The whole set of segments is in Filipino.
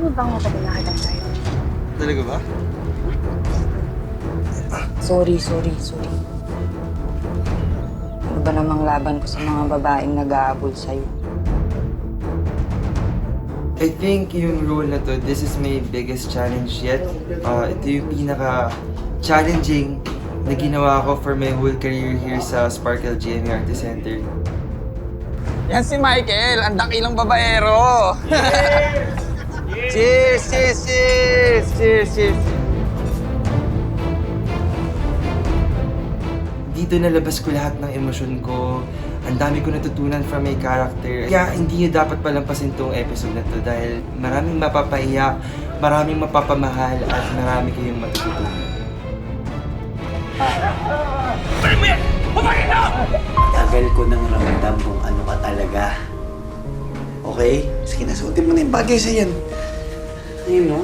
mo bang matagal na kitang tayo? Talaga ba? Sorry. Ano ba namang laban ko sa mga babaeng nag-aabol sa'yo? I think yung role na to, this is my biggest challenge yet. Ito yung pinaka-challenging na ginawa ko for my whole career here sa Sparkle GMA Arts Center. Yan si Michael, ang dakilang babaero. Cheers! Cheers! Dito nalabas ko lahat ng emosyon ko. Ang dami ko natutunan from my character. Kaya hindi nyo dapat palampasin tong episode na to dahil maraming mapapaiyak, maraming mapapamahal, at marami kayong matututunan. Tagal ko nang ramdam kung ano ka talaga. Okay? Sige, nasuotin mo na yung bagay sa yan. Ayun, no?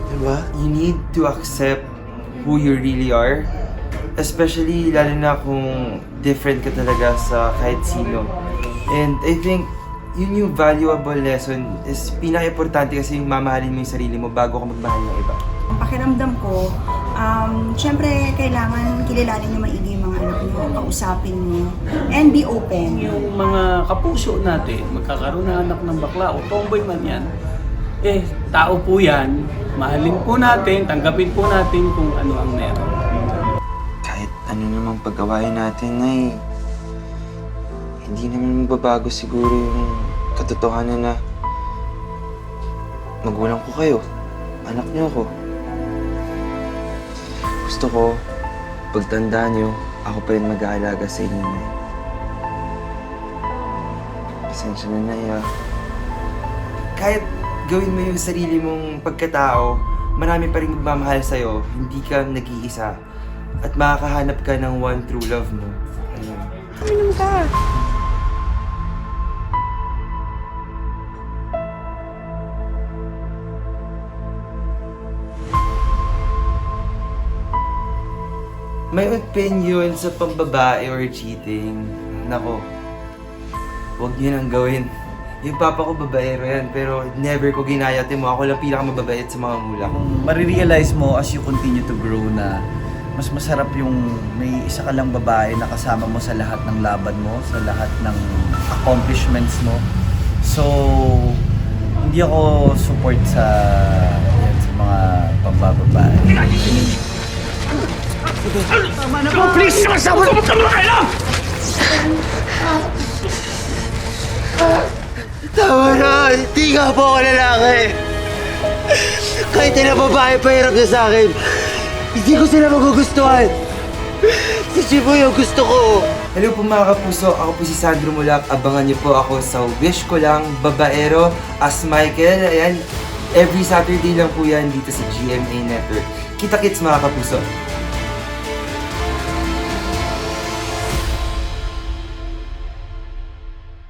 Diba? You need to accept who you really are. Especially, lalo na kung different ka talaga sa kahit sino. And I think, yun yung valuable lesson is pinaka-importante kasi yung mamahalin mo yung sarili mo bago ka magmahal ng iba. Ang pakiramdam ko, syempre kailangan kilalanin niyo maigi yung mga anak niyo, kausapin niyo, and be open. Yung mga kapuso natin, magkakaroon ng anak ng bakla o tomboy man yan, tao po yan, mahalin po natin, tanggapin po natin kung ano ang meron. Kahit ano namang paggawain natin ay hindi naman magbabago siguro yung katotohanan na magulang ko kayo, anak niyo ako. Gusto ko, pagtanda niyo, ako pa rin mag-aalaga sa inyo na. Pasensya na na, Iya. Kahit gawin mo yung sarili mong pagkatao, marami pa rin magmamahal sa'yo, hindi ka nag-iisa. At makakahanap ka ng one true love mo. Ayun. Minum ka. May opinion sa pambabae or cheating. Nako, huwag niyo nang gawin. Yung papa ko babaero yan, pero never ko ginaya. Timo, ako lang pinakamababait sa mga mula. Marirealize mo as you continue to grow na mas masarap yung may isa ka lang babae na kasama mo sa lahat ng laban mo, sa lahat ng accomplishments mo. So, hindi ako support sa mga pambababae. Tama na po! Please! Magsama na! Huwag kayo! Tama na! Hindi nga po ako lalaki! Kahit na babae pa hirap na sa akin, hindi ko sila magugustuhan! Si Chibo yung gusto ko! Hello po mga kapuso, ako po si Sandro Mulak. Abangan niyo po ako sa Wish Ko Lang Babaero as Michael. Ayan, every Saturday lang po yan dito sa GMA Network. Kita-kits mga kapuso!